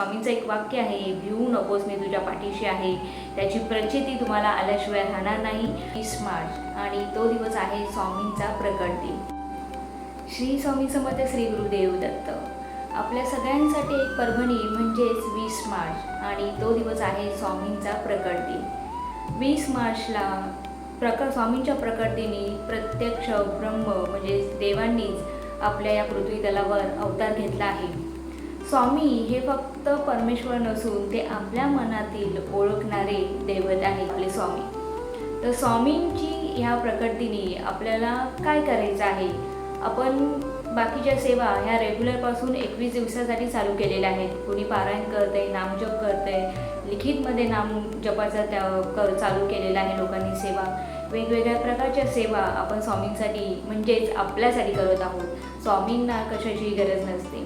स्वामींचं एक वाक्य आहे, भिवू नकोस मी तुझ्या पाठीशी आहे. त्याची प्रचिती तुम्हाला आल्याशिवाय राहणार नाही. 20 मार्च आणि तो दिवस आहे स्वामींचा प्रकट दिन. श्री स्वामी समर्थ, श्री गुरुदेव दत्त. आपल्या सगळ्यांसाठी एक पर्वणी म्हणजेच 20 मार्च आणि तो दिवस आहे स्वामींचा प्रकट दिन. 20 मार्चला स्वामींच्या प्रकट दिनी प्रत्यक्ष ब्रह्म म्हणजे देवांनीच आपल्या या पृथ्वी तलावर अवतार घेतला आहे. स्वामी हे फक्त परमेश्वर नसून ते आपल्या मनातील ओळखणारे दैवत आहे आपले स्वामी. तर स्वामींची ह्या प्रकट दिनी आपल्याला काय करायचं आहे? आपण बाकीच्या सेवा ह्या रेग्युलरपासून 21 दिवसासाठी चालू केलेल्या आहेत. कोणी पारायण करतंय, नामजप करतंय, लिखितमध्ये नाम जपाचा चालू केलेला आहे लोकांनी सेवा. वेगवेगळ्या प्रकारच्या सेवा आपण स्वामींसाठी म्हणजेच आपल्यासाठी करत आहोत. स्वामींना कशाची गरज नसते.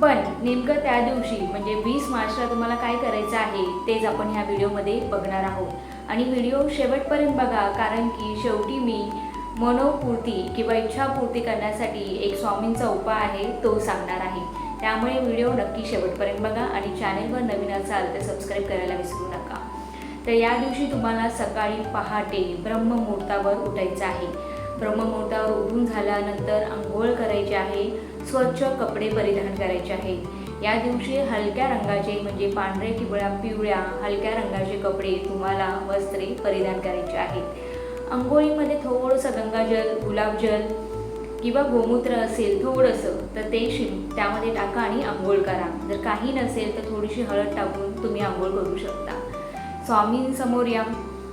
पण नेमकं त्या दिवशी म्हणजे 20 मार्चला तुम्हाला काय करायचं आहे तेच आपण ह्या व्हिडिओमध्ये बघणार आहोत. आणि व्हिडिओ शेवटपर्यंत बघा, कारण की शेवटी मी मनोपूर्ती किंवा इच्छापूर्ती करण्यासाठी एक स्वामींचा उपाय आहे तो सांगणार आहे. त्यामुळे व्हिडिओ नक्की शेवटपर्यंत बघा आणि चॅनेलवर नवीन असाल तर सबस्क्राईब करायला विसरू नका. तर या दिवशी तुम्हाला सकाळी पहाटे ब्रह्ममुहूर्तावर उठायचं आहे. ब्रह्ममुहूर्तावर उठून झाल्यानंतर आंघोळ करायची आहे. स्वच्छ कपडे परिधान करायचे आहेत. या दिवशी हलक्या रंगाचे म्हणजे पांढरे किंवा पिवळ्या हलक्या रंगाचे कपडे तुम्हाला वस्त्रे परिधान करायचे आहेत. आंघोळीमध्ये थोडंसं गंगाजल, गुलाबजल किंवा गोमूत्र असेल थोडंसं तर ते त्यामध्ये टाका आणि आंघोळ करा. जर काही नसेल तर थोडीशी हळद टाकून तुम्ही आंघोळ करू शकता. स्वामींसमोर या.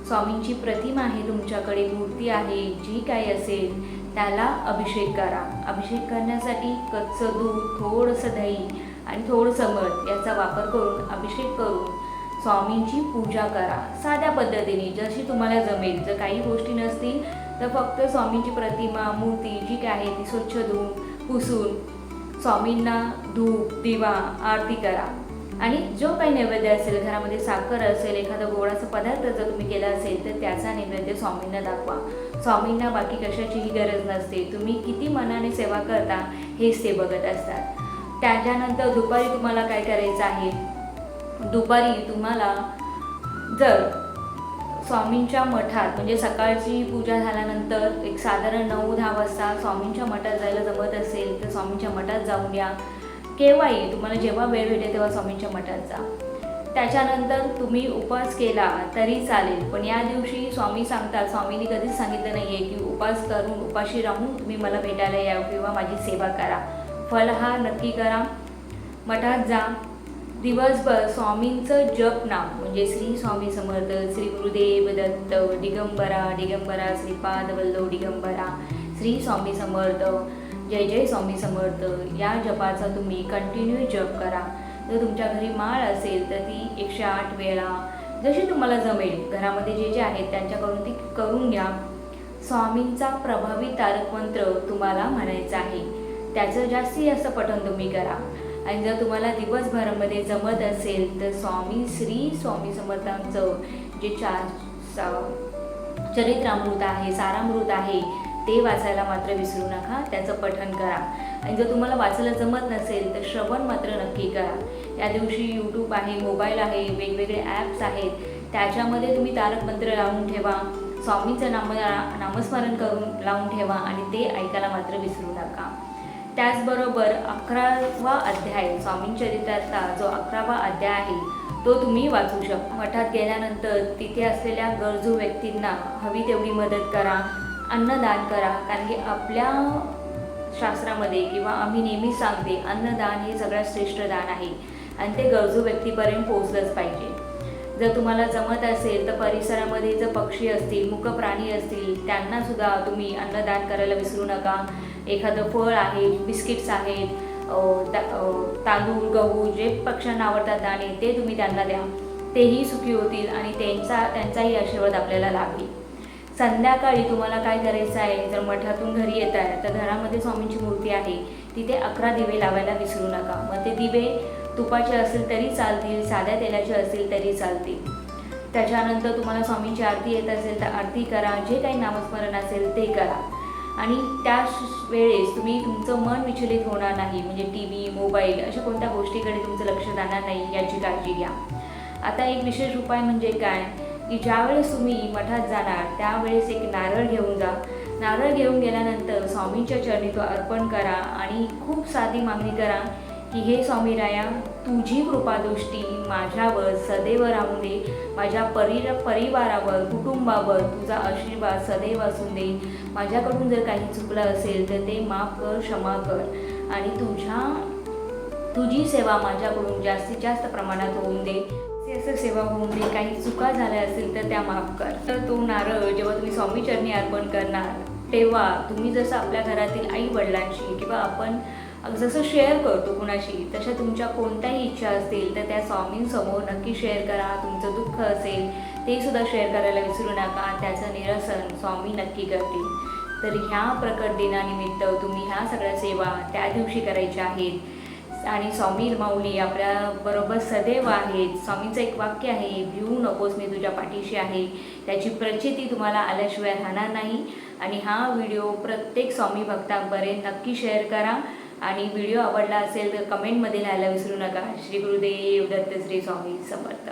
स्वामींची प्रतिमा आहे तुमच्याकडे, मूर्ती आहे, जी काही असेल त्याला अभिषेक करा. अभिषेक करण्यासाठी कच्चं दूध, थोडंसं दही आणि थोडंसं मध याचा वापर करून अभिषेक करून स्वामींची पूजा करा. साध्या पद्धतीने जशी तुम्हाला जमेल. जर काही गोष्टी नसतील तर फक्त स्वामींची प्रतिमा, मूर्ती जी काय आहे ती स्वच्छ धुवून पुसून स्वामींना धूप, दिवा, आरती करा. आणि जो काही नैवेद्य असेल, घरामध्ये साखर असेल, एखादा गोडाचा पदार्थ जर तुम्ही केला असेल तर त्याचा नैवेद्य स्वामींना दाखवा. स्वामींना बाकी कशाचीही गरज नसते. तुम्ही किती मनाने सेवा करता हेच ते बघत असतात. त्याच्यानंतर दुपारी तुम्हाला काय करायचं आहे? दुपारी तुम्हाला जर स्वामींच्या मठात म्हणजे सकाळची पूजा झाल्यानंतर एक साधारण 9-10 वाजता स्वामींच्या मठात जायला जमत असेल तर स्वामींच्या मठात जाऊन या. केव्हाही तुम्हाला जेव्हा वेळ भेटेल तेव्हा स्वामींच्या मठात जा. त्याच्यानंतर तुम्ही उपवास केला तरी चालेल, पण या दिवशी स्वामी सांगतात, स्वामींनी कधीच सांगितलं नाही आहे की उपवास करून उपाशी राहून तुम्ही मला भेटायला या किंवा माझी सेवा करा. फलाहार नक्की करा. मठात जा. दिवसभर स्वामींचं जप नाम म्हणजे श्री स्वामी समर्थ, श्री गुरुदेव दत्त, दिगंबरा दिगंबरा, श्रीपाद वल्लभ दिगंबरा, श्री स्वामी समर्थ, जय जय स्वामी समर्थ या जपाचा तुम्ही कंटिन्यू जप करा. जर तुमच्या घरी माळ असेल तर ती 108 वेळा जशी तुम्हाला जमेल घरामध्ये जे आहेत त्यांच्याकडून ती करून घ्या. स्वामींचा प्रभावी तारक मंत्र तुम्हाला म्हणायचा आहे. त्याचं जास्तीत जास्त पठण तुम्ही करा. आणि जर तुम्हाला दिवसभरामध्ये जमत असेल तर श्री स्वामी समर्थांचं जे चरित्रामृत आहे, सारामृत आहे ते वाचायला मात्र विसरू नका. त्याचं पठण करा. आणि जर तुम्हाला वाचायला जमत नसेल तर श्रवण मात्र नक्की करा. या दिवशी यूट्यूब आहे, मोबाईल आहे, वेगवेगळे ॲप्स आहेत, त्याच्यामध्ये तुम्ही तारक मंत्र लावून ठेवा. स्वामींचं नामस्मरण करून लावून ठेवा आणि ते ऐकायला मात्र विसरू नका. त्याचबरोबर 11वा अध्याय स्वामींचरित्राचा जो 11वा अध्याय आहे तो तुम्ही वाचू शकता. मठात गेल्यानंतर तिथे असलेल्या गरजू व्यक्तींना हवी तेवढी मदत करा. अन्नदान करा. कारण की आपल्या शास्त्रामध्ये किंवा आम्ही नेहमीच सांगते अन्नदान हे सगळ्यात श्रेष्ठ दान आहे आणि ते गरजू व्यक्तीपर्यंत पोहोचलंच पाहिजे. जर तुम्हाला जमत असेल तर परिसरामध्ये जर पक्षी असतील, मूक प्राणी असतील त्यांनासुद्धा तुम्ही अन्नदान करायला विसरू नका. एखादं फळ आहे, बिस्किट्स आहेत, तांदूळ, गहू जे पक्ष्यांना आवडतात दाणे ते तुम्ही त्यांना द्या. तेही सुखी होतील आणि त्यांचाही आशीर्वाद आपल्याला लाभेल. संध्याकाळी तुम्हाला काय करायचं आहे? जर मठातून घरी येत आहे तर घरामध्ये स्वामींची मूर्ती आहे तिथे 11 दिवे लावायला विसरू नका. मग ते दिवे तुपाचे असेल तरी चालतील, साध्या तेलाचे असतील तरी चालतील. त्याच्यानंतर तुम्हाला स्वामींची आरती येत असेल तर आरती करा. जे काही नामस्मरण असेल ते करा. आणि त्या वेळेस तुम्ही तुमचं मन विचलित होणार नाही, म्हणजे टी व्ही मोबाईल अशा कोणत्या गोष्टीकडे तुमचं लक्ष जाणार नाही याची काळजी घ्या. आता एक विशेष उपाय म्हणजे काय की ज्यावेळेस तुम्ही मठात जाणार त्यावेळेस एक नारळ घेऊन जा. नारळ घेऊन गेल्यानंतर स्वामींच्या चरणी तो अर्पण करा आणि खूप साधी मागणी करा की हे स्वामीराया, तुझी कृपादृष्टी माझ्यावर सदैव राहून दे, माझ्या परिवारावर कुटुंबावर तुझा आशीर्वाद सदैव असून दे. माझ्याकडून जर काही चुकलं असेल तर ते माफ कर, क्षमा कर आणि तुझी सेवा माझ्याकडून जास्तीत जास्त प्रमाणात होऊन दे. असं सेवा होऊन दे. काही चुका झाल्या असेल तर त्या माफ कर. तर तो नारळ जेव्हा तुम्ही स्वामी चरणी अर्पण करणार तेव्हा तुम्ही जसं आपल्या घरातील आई वडिलांशी किंवा आपण जसं शेअर करतो कुणाशी, तशा तुमच्या कोणत्याही इच्छा असतील तर त्या स्वामींसमोर नक्की शेअर करा. तुमचं दुःख असेल ते सुद्धा शेअर करायला विसरू नका. त्याचं निरसन स्वामी नक्की करतील. तर ह्या प्रकट दिनानिमित्त तुम्ही ह्या सगळ्या सेवा त्या दिवशी करायच्या आहेत आणि स्वामी माऊली आपल्याबरोबर सदैव आहेत. स्वामींचं एक वाक्य आहे, भिवू नकोस मी तुझ्या पाठीशी आहे. त्याची प्रचिती तुम्हाला आल्याशिवाय राहणार नाही. आणि हा व्हिडिओ प्रत्येक स्वामी भक्तांपर्यंत नक्की शेअर करा आणि व्हिडिओ आवडला असेल तर कमेंटमध्ये लिहायला विसरू नका. श्री गुरुदेव दत्त, श्री स्वामी समर्थ.